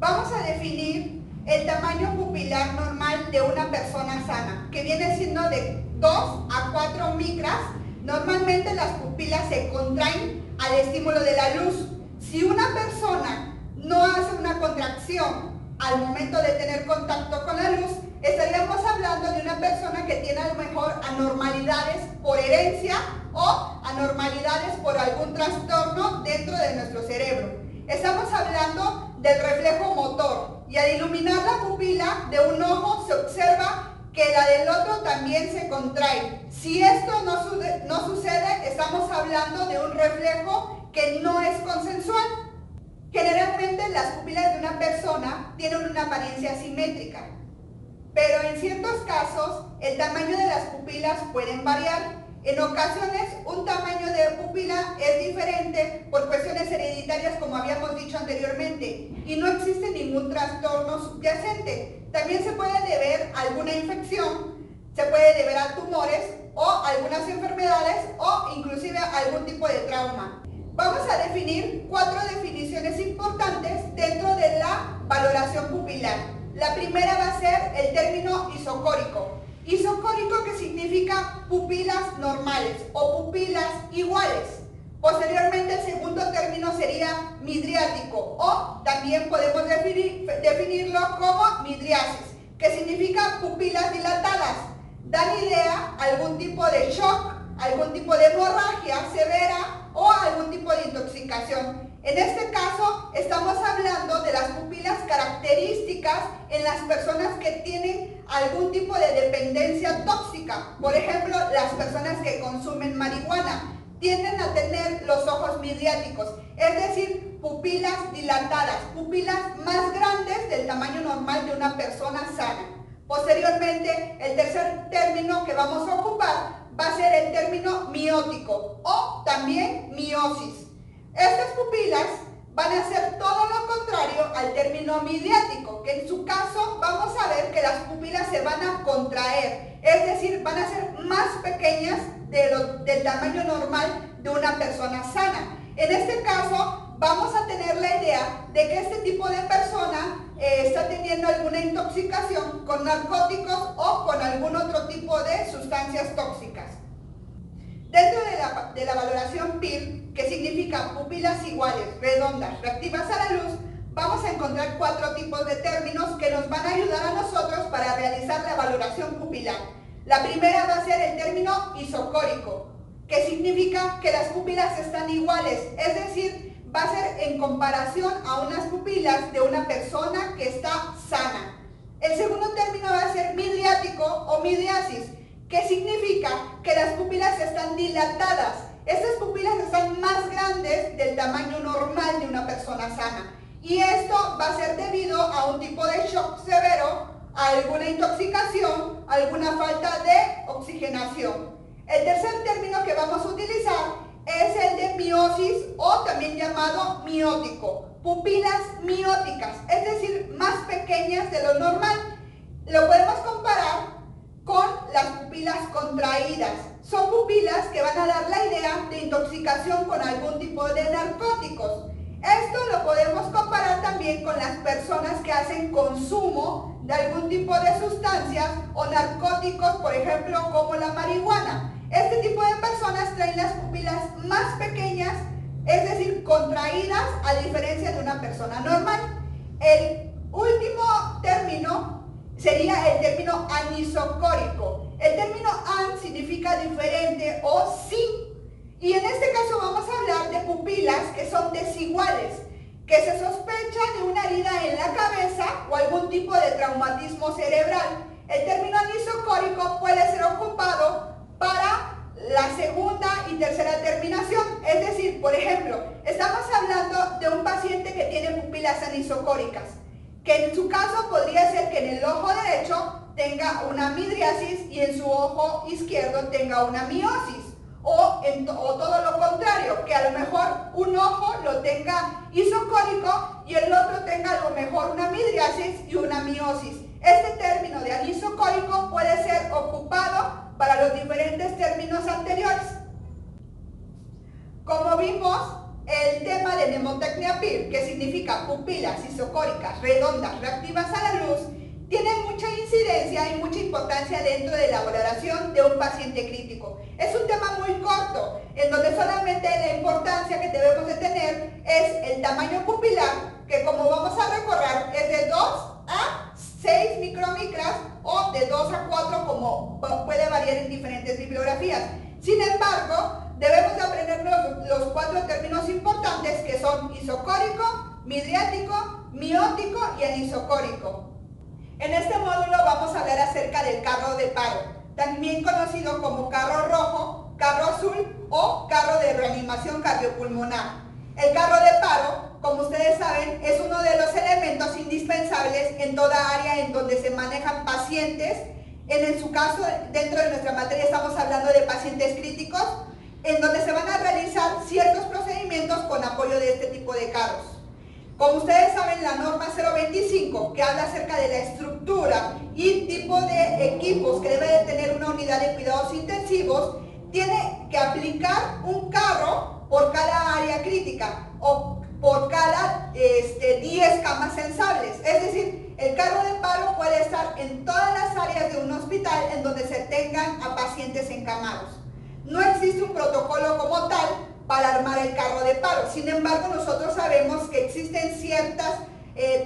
Vamos a definir el tamaño pupilar normal de una persona sana, que viene siendo de 2 a 4 micras. Normalmente las pupilas se contraen al estímulo de la luz. Si una persona no hace una contracción al momento de tener contacto con la luz, estaríamos hablando de una persona que tiene a lo mejor anormalidades por herencia o anormalidades por algún trastorno dentro de nuestro cerebro. Estamos hablando del reflejo motor, y al iluminar la pupila de un ojo se observa que la del otro también se contrae. Si esto no sucede, estamos hablando de un reflejo que no es consensual. Generalmente las pupilas de una persona tienen una apariencia simétrica, pero en ciertos casos el tamaño de las pupilas pueden variar. En ocasiones un tamaño de pupila es diferente por cuestiones hereditarias, como habíamos dicho anteriormente, y no existe ningún trastorno subyacente. También se puede deber a alguna infección, se puede deber a tumores o algunas enfermedades o inclusive a algún tipo de trauma. Vamos a definir 4 definiciones importantes dentro de la valoración pupilar. La primera va a ser el término isocórico. Isocórico, que significa pupilas normales o pupilas iguales. Posteriormente el segundo término sería midriático, o también podemos definirlo como midriasis, que significa pupilas dilatadas. Dan idea a algún tipo de shock, algún tipo de hemorragia severa o algún tipo de intoxicación. En este caso estamos hablando de las pupilas características en las personas que tienen algún tipo de dependencia tóxica. Por ejemplo, las personas que consumen marihuana tienden a tener los ojos midriáticos, es decir, pupilas dilatadas, pupilas más grandes del tamaño normal de una persona sana. Posteriormente, el tercer término que vamos a ocupar va a ser el término miótico o también miosis. Estas pupilas van a ser todo lo contrario al término midriático, que en su caso vamos a ver que las pupilas se van a contraer, es decir, van a ser más pequeñas del tamaño normal de una persona sana. En este caso vamos a tener la idea de que este tipo de persona está teniendo alguna intoxicación con narcóticos o con algún otro tipo de sustancias tóxicas. Dentro de la valoración PIR, que significa pupilas iguales, redondas, reactivas a la luz, vamos a encontrar 4 tipos de términos que nos van a ayudar a nosotros para realizar la valoración pupilar. La primera va a ser el término isocórico, que significa que las pupilas están iguales, es decir, va a ser en comparación a unas pupilas de una persona que está sana. El segundo término va a ser midriático o midriasis, que significa que las pupilas están dilatadas. Estas pupilas están más grandes del tamaño normal de una persona sana. Y esto va a ser debido a un tipo de shock severo, a alguna intoxicación, alguna falta de oxigenación. El tercer término que vamos a utilizar es el de miosis o también llamado miótico. Pupilas mióticas, es decir, más pequeñas de lo normal. Lo podemos comparar con las pupilas contraídas. Son pupilas que van a dar la idea de intoxicación con algún tipo de narcóticos. Esto lo podemos comparar también con las personas que hacen consumo de algún tipo de sustancias o narcóticos, por ejemplo, como la marihuana. Este tipo de personas traen las pupilas más pequeñas, es decir, contraídas, a diferencia de una persona normal. El último término sería el término anisocórico. El término an significa diferente o sin. Y en este caso vamos a hablar de pupilas que son desiguales, que se sospecha de una herida en la cabeza o algún tipo de traumatismo cerebral. El término anisocórico puede ser ocupado para la segunda y tercera terminación. Es decir, por ejemplo, estamos hablando de un paciente que tiene pupilas anisocóricas, que en su caso podría ser que en el ojo derecho tenga una midriasis y en su ojo izquierdo tenga una miosis. O todo lo contrario, que a lo mejor un ojo lo tenga isocórico y el otro tenga a lo mejor una midriasis y una miosis. Este término de anisocórico puede ser ocupado para los diferentes términos anteriores. Como vimos, el tema de mnemotecnia PIR, que significa pupilas isocóricas redondas reactivas a la luz, tiene mucha incidencia y mucha importancia dentro de la valoración de un paciente crítico. Es un tema muy corto, en donde solamente la importancia que debemos de tener es el tamaño pupilar, que como vamos a recorrer es de 2 a 6 micromicras o de 2 a 4, como puede variar en diferentes bibliografías. Sin embargo, debemos de aprender los 4 términos importantes, que son isocórico, midriático, miótico y anisocórico. En este módulo vamos a hablar acerca del carro de paro, también conocido como carro rojo, carro azul o carro de reanimación cardiopulmonar. El carro de paro, como ustedes saben, es uno de los elementos indispensables en toda área en donde se manejan pacientes. En su caso, dentro de nuestra materia estamos hablando de pacientes críticos, en donde se van a realizar ciertos procedimientos con apoyo de este tipo de carros. Como ustedes saben, la norma 025, que habla acerca de la estructura y tipo de equipos que debe de tener una unidad de cuidados intensivos, tiene que aplicar un carro por cada área crítica o por cada 10 camas sensibles. Es decir, el carro de paro puede estar en todas las áreas de un hospital en donde se tengan a pacientes encamados. No existe un protocolo como tal para armar el carro de paro. Sin embargo, nosotros sabemos que existen ciertas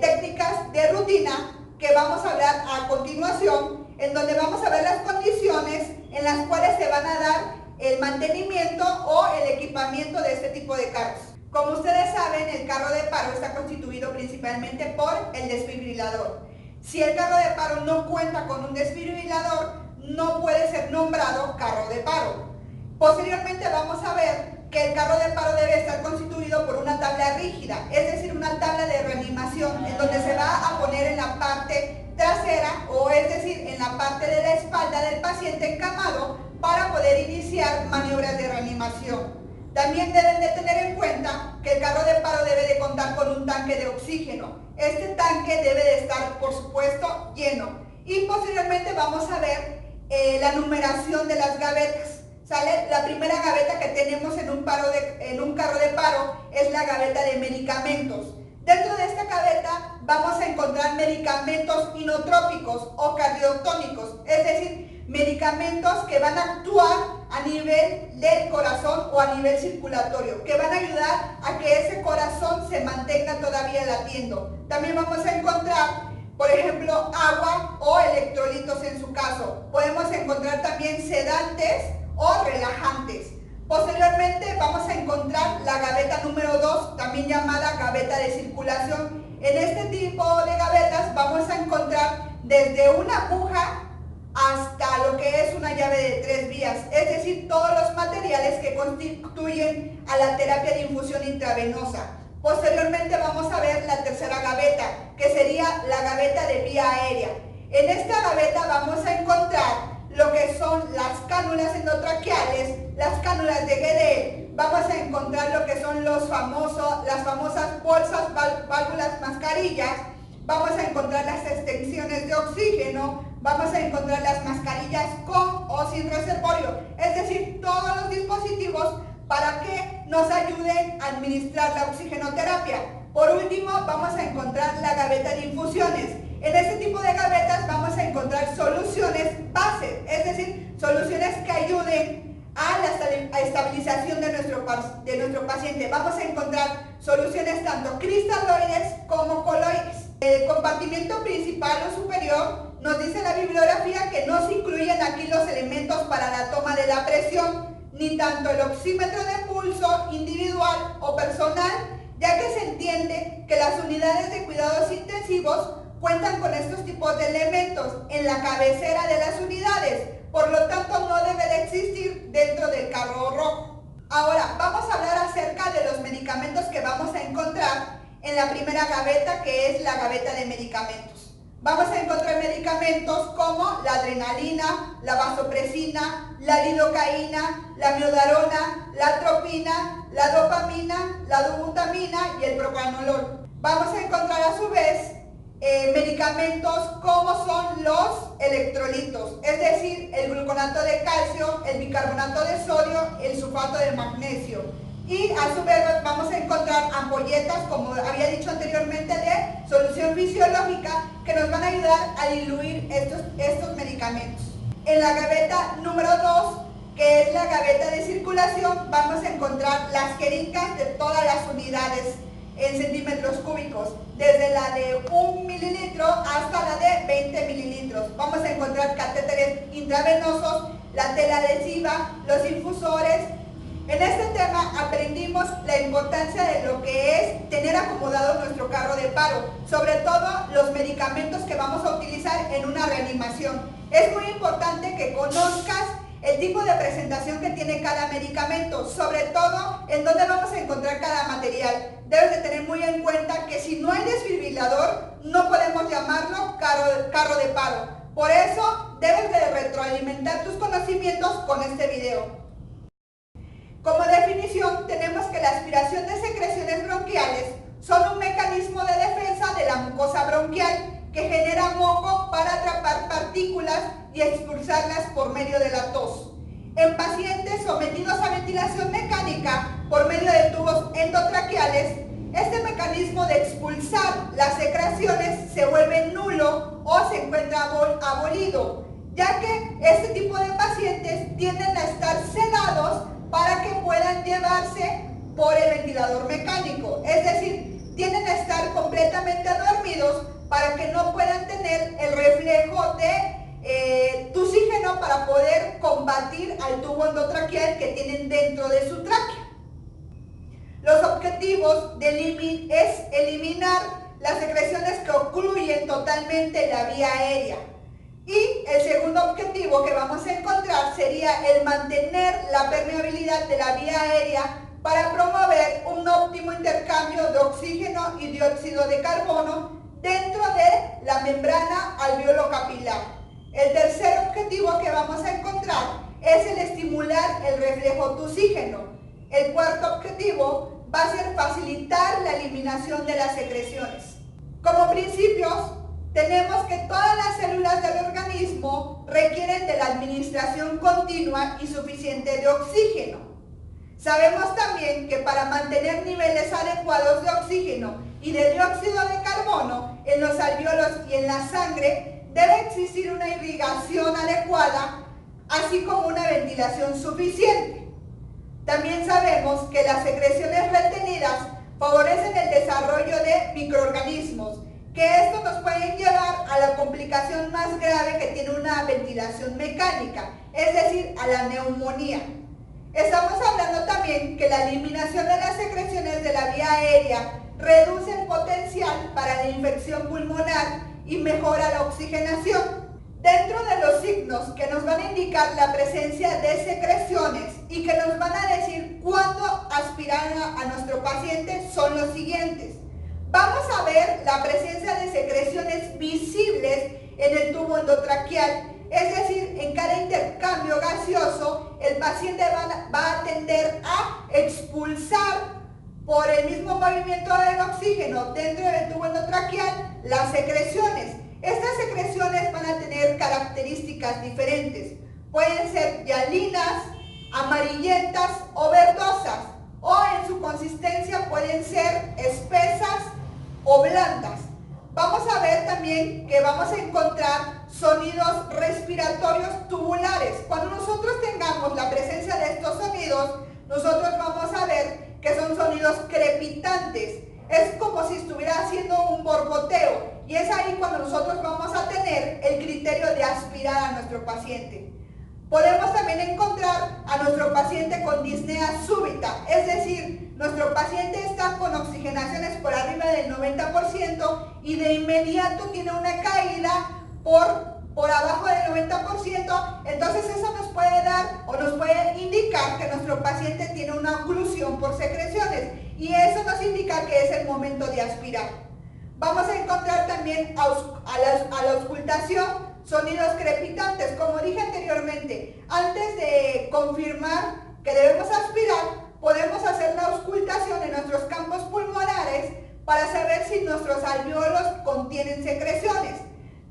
técnicas de rutina que vamos a hablar a continuación, en donde vamos a ver las condiciones en las cuales se van a dar el mantenimiento o el equipamiento de este tipo de carros. Como ustedes saben, el carro de paro está constituido principalmente por el desfibrilador. Si el carro de paro no cuenta con un desfibrilador, no puede ser nombrado carro de paro. Posteriormente vamos a ver que el carro de paro debe estar constituido por una tabla rígida, es decir, una tabla de reanimación en donde se va a poner en la parte trasera, o es decir, en la parte de la espalda del paciente encamado, para poder iniciar maniobras de reanimación. También deben de tener en cuenta que el carro de paro debe de contar con un tanque de oxígeno. Este tanque debe de estar, por supuesto, lleno. Y posteriormente vamos a ver la numeración de las gavetas. ¿Sale? La primera gaveta que tenemos en un carro de paro es la gaveta de medicamentos. Dentro de esta gaveta vamos a encontrar medicamentos inotrópicos o cardiotónicos, es decir, medicamentos que van a actuar a nivel del corazón o a nivel circulatorio, que van a ayudar a que ese corazón se mantenga todavía latiendo. También vamos a encontrar, por ejemplo, agua o electrolitos en su caso. Podemos encontrar también sedantes o relajantes. Posteriormente vamos a encontrar la gaveta número 2, también llamada gaveta de circulación. En este tipo de gavetas vamos a encontrar desde una aguja hasta lo que es una llave de 3 vías, es decir, todos los materiales que constituyen a la terapia de infusión intravenosa. Posteriormente vamos a ver la tercera gaveta, que sería la gaveta de vía aérea. En esta gaveta vamos a encontrar lo que son las cánulas endotraqueales, las cánulas de Guedel, vamos a encontrar lo que son las famosas bolsas, válvulas, mascarillas, vamos a encontrar las extensiones de oxígeno, vamos a encontrar las mascarillas con o sin reservorio, es decir, todos los dispositivos para que nos ayuden a administrar la oxigenoterapia. Por último, vamos a encontrar la gaveta de infusiones. En este tipo de gavetas vamos a encontrar soluciones base, es decir, soluciones que ayuden a la estabilización de nuestro paciente. Vamos a encontrar soluciones tanto cristaloides como coloides. El compartimiento principal o superior nos dice la bibliografía que no se incluyen aquí los elementos para la toma de la presión, ni tanto el oxímetro de pulso individual o personal, ya que se entiende que las unidades de cuidados intensivos cuentan con estos tipos de elementos en la cabecera de las unidades, por lo tanto no debe de existir dentro del carro rojo. Ahora vamos a hablar acerca de los medicamentos que vamos a encontrar en la primera gaveta, que es la gaveta de medicamentos. Vamos a encontrar medicamentos como la adrenalina, la vasopresina, la lidocaína, la miodarona, la atropina, la dopamina, la dobutamina y el propranolol. Vamos a encontrar a su vez medicamentos como son los electrolitos, es decir, el gluconato de calcio, el bicarbonato de sodio, el sulfato de magnesio. Y a su vez vamos a encontrar ampolletas, como había dicho anteriormente, de solución fisiológica que nos van a ayudar a diluir estos medicamentos. En la gaveta número 2, que es la gaveta de circulación, vamos a encontrar las jeringas de todas las unidades en centímetros cúbicos, desde la de 1 mililitro hasta la de 20 mililitros. Vamos a encontrar catéteres intravenosos, la tela adhesiva, los infusores. En este tema aprendimos la importancia de lo que es tener acomodado nuestro carro de paro, sobre todo los medicamentos que vamos a utilizar en una reanimación. Es muy importante que conozcas el tipo de presentación que tiene cada medicamento, sobre todo en dónde vamos a encontrar cada material. Debes de tener muy en cuenta que si no hay desfibrilador, no podemos llamarlo carro de paro. Por eso debes de retroalimentar tus conocimientos con este video. Como definición, tenemos que la aspiración de secreciones bronquiales son un mecanismo de defensa de la mucosa bronquial que genera moco para atrapar partículas y expulsarlas por medio de la tos. En pacientes sometidos a ventilación mecánica por medio de tubos endotraqueales, este mecanismo de expulsar las secreciones se vuelve nulo o se encuentra abolido, ya que este tipo de pacientes tienden a estar sedados para que puedan llevarse por el ventilador mecánico, es decir, tienden a estar completamente dormidos para que no puedan tener el reflejo de oxígeno para poder combatir al tubo endotraqueal que tienen dentro de su tráquea. Los objetivos es eliminar las secreciones que ocluyen totalmente la vía aérea. Y el segundo objetivo que vamos a encontrar sería el mantener la permeabilidad de la vía aérea para promover un óptimo intercambio de oxígeno y dióxido de carbono dentro de la membrana alveolo-capilar. El tercer objetivo que vamos a encontrar es el estimular el reflejo de oxígeno. El cuarto objetivo va a ser facilitar la eliminación de las secreciones. Como principios, tenemos que todas las células del organismo requieren de la administración continua y suficiente de oxígeno. Sabemos también que para mantener niveles adecuados de oxígeno y de dióxido de carbono en los alvéolos y en la sangre, debe existir una irrigación adecuada, así como una ventilación suficiente. También sabemos que las secreciones retenidas favorecen el desarrollo de microorganismos, que esto nos puede llevar a la complicación más grave que tiene una ventilación mecánica, es decir, a la neumonía. Estamos hablando también que la eliminación de las secreciones de la vía aérea reduce el potencial para la infección pulmonar y mejora la oxigenación. Dentro de los signos que nos van a indicar la presencia de secreciones y que nos van a decir cuándo aspirar a nuestro paciente son los siguientes. Vamos a ver la presencia de secreciones visibles en el tubo endotraqueal, es decir, en cada intercambio gaseoso el paciente va a tender a expulsar por el mismo movimiento del oxígeno dentro del tubo endotraqueal las secreciones. Estas secreciones van a tener características diferentes. Pueden ser hialinas, amarillentas o verdosas, o en su consistencia pueden ser espesas o blandas. Vamos a ver también que vamos a encontrar sonidos respiratorios tubulares. Cuando nosotros tengamos la presencia de estos sonidos, nosotros vamos a ver que son sonidos crepitantes. Es como si estuviera haciendo un borboteo, y es ahí cuando nosotros vamos a tener el criterio de aspirar a nuestro paciente. Podemos también encontrar a nuestro paciente con disnea súbita, es decir, nuestro paciente está con oxigenaciones por arriba del 90% y de inmediato tiene una caída por abajo del 90%, entonces eso nos puede dar o nos puede indicar que nuestro paciente tiene una oclusión por secreciones, y eso nos indica que es el momento de aspirar. Vamos a encontrar también a la auscultación sonidos crepitantes. Como dije anteriormente, antes de confirmar que debemos aspirar, podemos hacer la auscultación en nuestros campos pulmonares para saber si nuestros alvéolos contienen secreciones.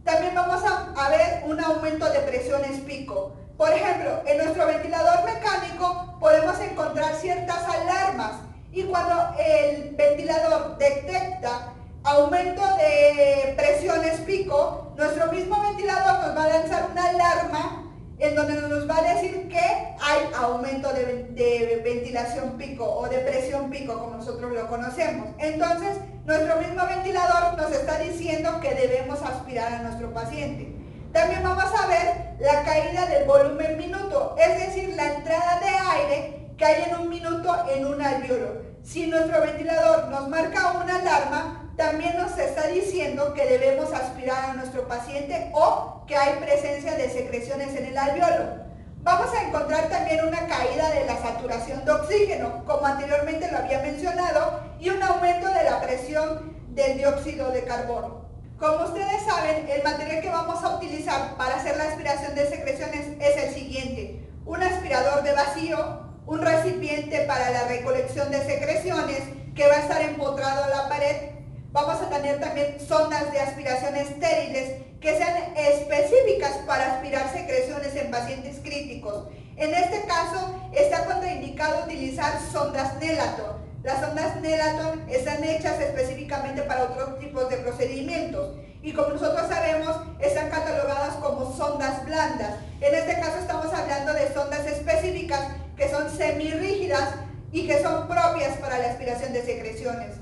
También vamos a ver un aumento de presiones pico. Por ejemplo, en nuestro ventilador mecánico podemos encontrar ciertas alarmas y cuando el ventilador detecta aumento de presiones pico, nuestro mismo ventilador nos va a lanzar una alarma en donde nos va a decir que hay aumento de ventilación pico o de presión pico, como nosotros lo conocemos. Entonces, nuestro mismo ventilador nos está diciendo que debemos aspirar a nuestro paciente. También vamos a ver la caída del volumen minuto, es decir, la entrada de aire que hay en un minuto en un alvéolo. Si nuestro ventilador nos marca una alarma, también nos está diciendo que debemos aspirar a nuestro paciente o que hay presencia de secreciones en el alvéolo. Vamos a encontrar también una caída de la saturación de oxígeno, como anteriormente lo había mencionado, y un aumento de la presión del dióxido de carbono. Como ustedes saben, el material que vamos a utilizar para hacer la aspiración de secreciones es el siguiente: un aspirador de vacío, un recipiente para la recolección de secreciones que va a estar empotrado a la pared. Vamos a tener también sondas de aspiración estériles que sean específicas para aspirar secreciones en pacientes críticos. En este caso está contraindicado utilizar sondas Nelaton. Las sondas Nelaton están hechas específicamente para otros tipos de procedimientos y, como nosotros sabemos, están catalogadas como sondas blandas. En este caso estamos hablando de sondas específicas que son semirrígidas y que son propias para la aspiración de secreciones.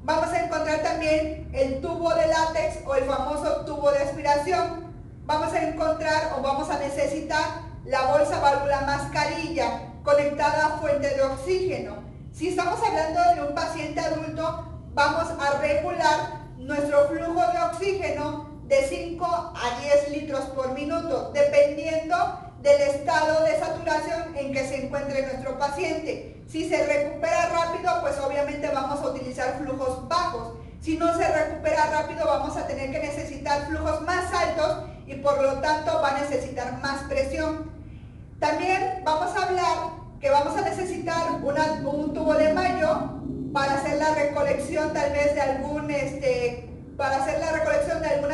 Vamos a encontrar también el tubo de látex o el famoso tubo de aspiración. Vamos a encontrar o vamos a necesitar la bolsa válvula mascarilla conectada a fuente de oxígeno. Si estamos hablando de un paciente adulto, vamos a regular nuestro flujo de oxígeno de 5 a 10 litros por minuto, dependiendo del estado de saturación en que se encuentre nuestro paciente. Si se recupera rápido, pues obviamente vamos a utilizar flujos bajos. Si no se recupera rápido, vamos a tener que necesitar flujos más altos y por lo tanto va a necesitar más presión. También vamos a hablar que vamos a necesitar un tubo de mayo para hacer la recolección tal vez de alguna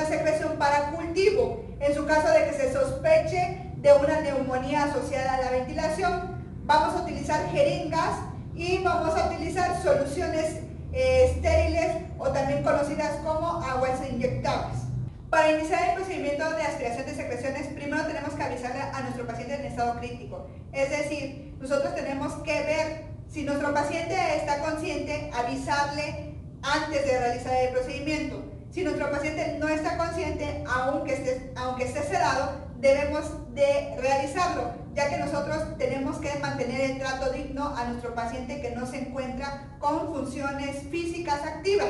secreción para cultivo, en su caso de que se sospeche de una neumonía asociada a la ventilación. Vamos a utilizar jeringas y vamos a utilizar soluciones estériles o también conocidas como aguas inyectables. Para iniciar el procedimiento de aspiración de secreciones, primero tenemos que avisarle a nuestro paciente en estado crítico. Es decir, nosotros tenemos que ver si nuestro paciente está consciente, avisarle antes de realizar el procedimiento. Si nuestro paciente no está consciente, aunque esté sedado, debemos de realizarlo, ya que nosotros tenemos que mantener el trato digno a nuestro paciente que no se encuentra con funciones físicas activas.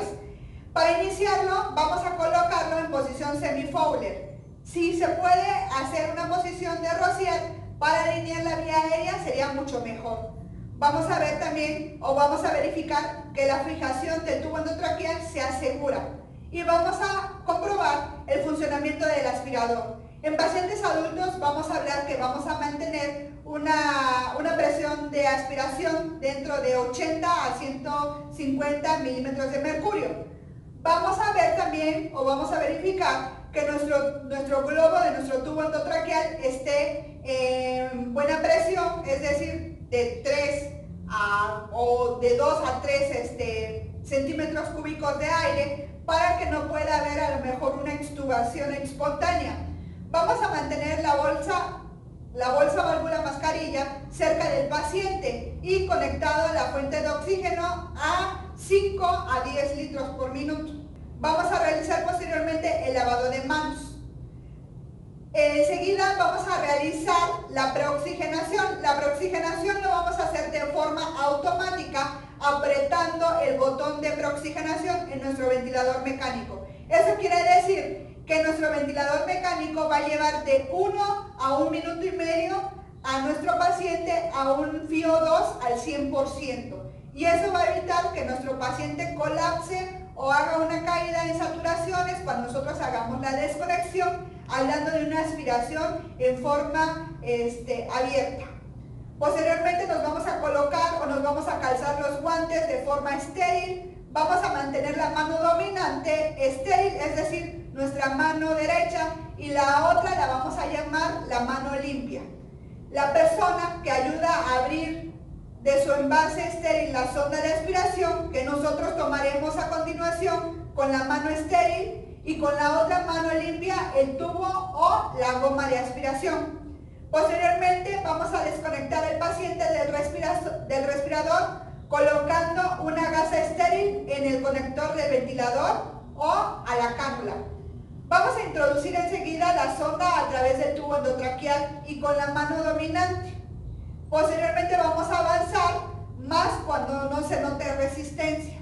Para iniciarlo, vamos a colocarlo en posición semi-Fowler. Si se puede hacer una posición de Rosier para alinear la vía aérea, sería mucho mejor. Vamos a ver también, o vamos a verificar que la fijación del tubo endotraqueal se asegura. Y vamos a comprobar el funcionamiento del aspirador. En pacientes adultos vamos a hablar que vamos a mantener una presión de aspiración dentro de 80 a 150 milímetros de mercurio. Vamos a ver también, o vamos a verificar, que nuestro globo de nuestro tubo endotraqueal esté en buena presión, es decir, de 2 a 3 centímetros cúbicos de aire, para que no pueda haber a lo mejor una extubación espontánea. Vamos a mantener la bolsa válvula mascarilla cerca del paciente y conectado a la fuente de oxígeno a 5 a 10 litros por minuto. Vamos a realizar posteriormente el lavado de manos. Enseguida vamos a realizar la preoxigenación. La preoxigenación lo vamos a hacer de forma automática, apretando el botón de preoxigenación en nuestro ventilador mecánico. Eso quiere decir que nuestro ventilador mecánico va a llevar de 1 a 1 minuto y medio a nuestro paciente a un FiO2 al 100%. Y eso va a evitar que nuestro paciente colapse o haga una caída en saturaciones cuando nosotros hagamos la desconexión, hablando de una aspiración en forma abierta. Posteriormente nos vamos a colocar o nos vamos a calzar los guantes de forma estéril. Vamos a mantener la mano dominante estéril, es decir, nuestra mano derecha, y la otra la vamos a llamar la mano limpia. La persona que ayuda a abrir de su envase estéril la sonda de aspiración, que nosotros tomaremos a continuación con la mano estéril y con la otra mano limpia el tubo o la goma de aspiración. Posteriormente vamos a desconectar al paciente del respirador colocando una gasa estéril en el conector del ventilador o a la cánula. Vamos a introducir enseguida la sonda a través del tubo endotraqueal y con la mano dominante. Posteriormente vamos a avanzar más cuando no se note resistencia.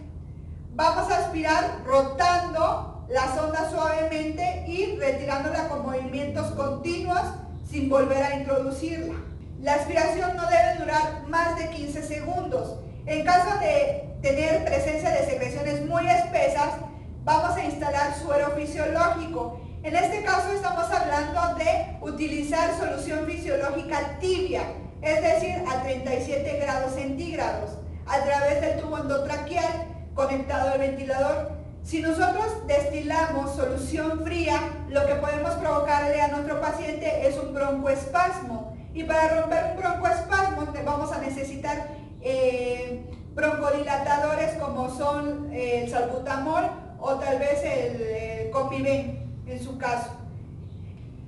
Vamos a aspirar rotando la sonda suavemente y retirándola con movimientos continuos sin volver a introducirla. La aspiración no debe durar más de 15 segundos. En caso de tener presencia de secreciones muy espesas, vamos a instalar suero fisiológico. En este caso estamos hablando de utilizar solución fisiológica tibia, es decir, a 37 grados centígrados, a través del tubo endotraqueal conectado al ventilador. Si nosotros destilamos solución fría, lo que podemos provocarle a nuestro paciente es un broncoespasmo. Y para romper un broncoespasmo vamos a necesitar broncodilatadores como son el salbutamol o tal vez el Copiven en su caso.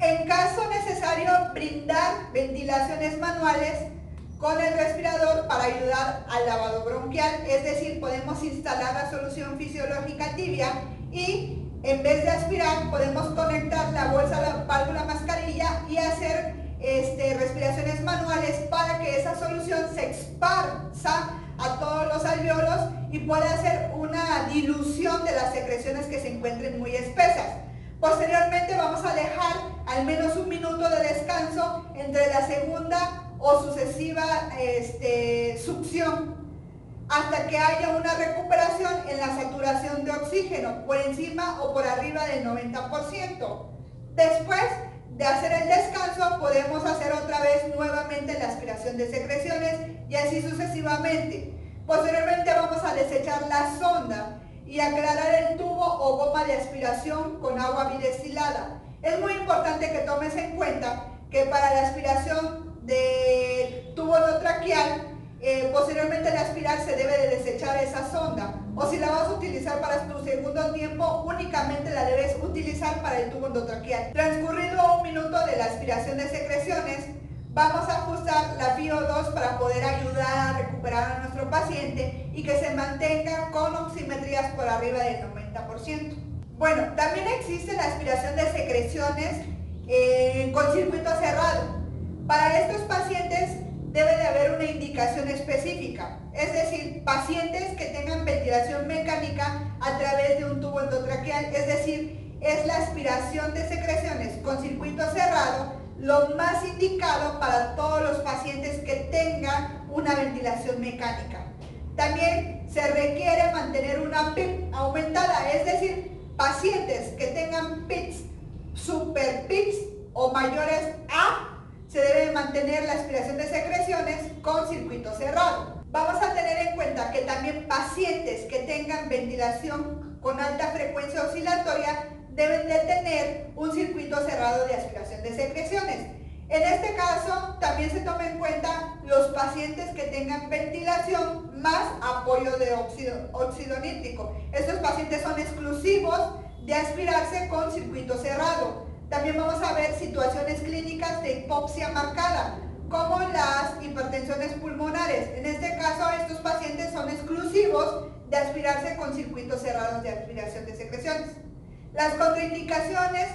En caso necesario, brindar ventilaciones manuales con el respirador para ayudar al lavado bronquial, es decir, podemos instalar la solución fisiológica tibia y en vez de aspirar podemos conectar la bolsa a la válvula mascarilla y hacer respiraciones manuales para que esa solución se esparza a todos los alvéolos y pueda hacer una dilución de las secreciones que se encuentren muy espesas. Posteriormente vamos a dejar al menos un minuto de descanso entre la segunda o sucesiva succión hasta que haya una recuperación en la saturación de oxígeno por encima o por arriba del 90%. Después de hacer el descanso podemos hacer otra vez nuevamente la aspiración de secreciones y así sucesivamente. Posteriormente vamos a desechar la sonda y aclarar el tubo o goma de aspiración con agua bidestilada. Es muy importante que tomes en cuenta que para la aspiración del tubo endotraqueal, posteriormente al aspirar se debe de desechar esa sonda, o si la vas a utilizar para tu segundo tiempo, únicamente la debes utilizar para el tubo endotraqueal. Transcurrido un minuto de la aspiración de secreciones, vamos a ajustar la FiO2 para poder ayudar a recuperar a nuestro paciente y que se mantenga con oximetrías por arriba del 90%. Bueno, también existe la aspiración de secreciones con circuito cerrado. Para estos pacientes debe de haber una indicación específica, es decir, pacientes que tengan ventilación mecánica a través de un tubo endotraqueal, es decir, es la aspiración de secreciones con circuito cerrado lo más indicado para todos los pacientes que tengan una ventilación mecánica. También se requiere mantener una PIP aumentada, es decir, pacientes que tengan PIPs, super PIPs o mayores a, se debe mantener la aspiración de secreciones con circuito cerrado. Vamos a tener en cuenta que también pacientes que tengan ventilación con alta frecuencia oscilatoria deben de tener un circuito cerrado de aspiración de secreciones. En este caso, también se toma en cuenta los pacientes que tengan ventilación más apoyo de óxido nítrico. Estos pacientes son exclusivos de aspirarse con circuito cerrado. También vamos a ver situaciones clínicas de hipoxia marcada, como las hipertensiones pulmonares. En este caso, estos pacientes son exclusivos de aspirarse con circuitos cerrados de aspiración de secreciones. Las contraindicaciones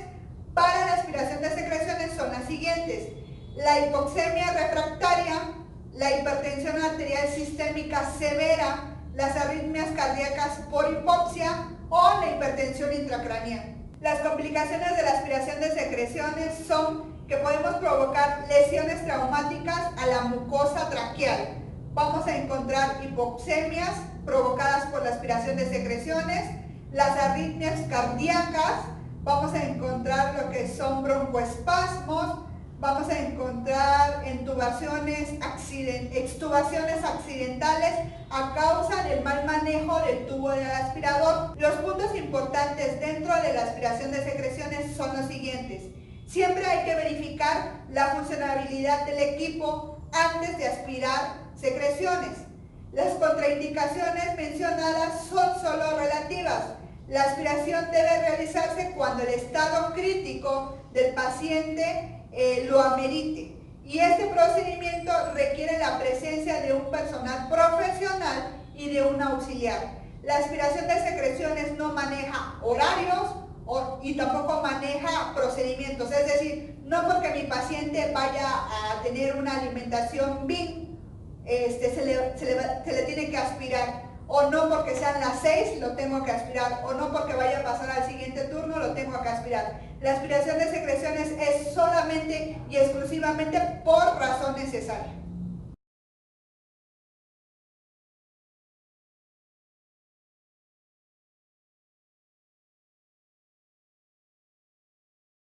para la aspiración de secreciones son las siguientes: la hipoxemia refractaria, la hipertensión arterial sistémica severa, las arritmias cardíacas por hipoxia o la hipertensión intracraneal. Las complicaciones de la aspiración de secreciones son que podemos provocar lesiones traumáticas a la mucosa traqueal. Vamos a encontrar hipoxemias provocadas por la aspiración de secreciones, las arritmias cardíacas, vamos a encontrar lo que son broncoespasmos, vamos a encontrar extubaciones accidentales a causa del mal manejo del tubo del aspirador. Los puntos importantes dentro de la aspiración de secreciones son los siguientes: Siempre hay que verificar la funcionabilidad del equipo antes de aspirar secreciones. Las contraindicaciones mencionadas son solo relativas. La aspiración debe realizarse cuando el estado crítico del paciente lo amerite. Y este procedimiento requiere la presencia de un personal profesional y de un auxiliar. La aspiración de secreciones no maneja horarios y tampoco maneja procedimientos. Es decir, no porque mi paciente vaya a tener una alimentación BIM, se le tiene que aspirar. O no porque sean las 6 lo tengo que aspirar, o no porque vaya a pasar al siguiente turno lo tengo que aspirar. La aspiración de secreciones es solamente y exclusivamente por razón necesaria.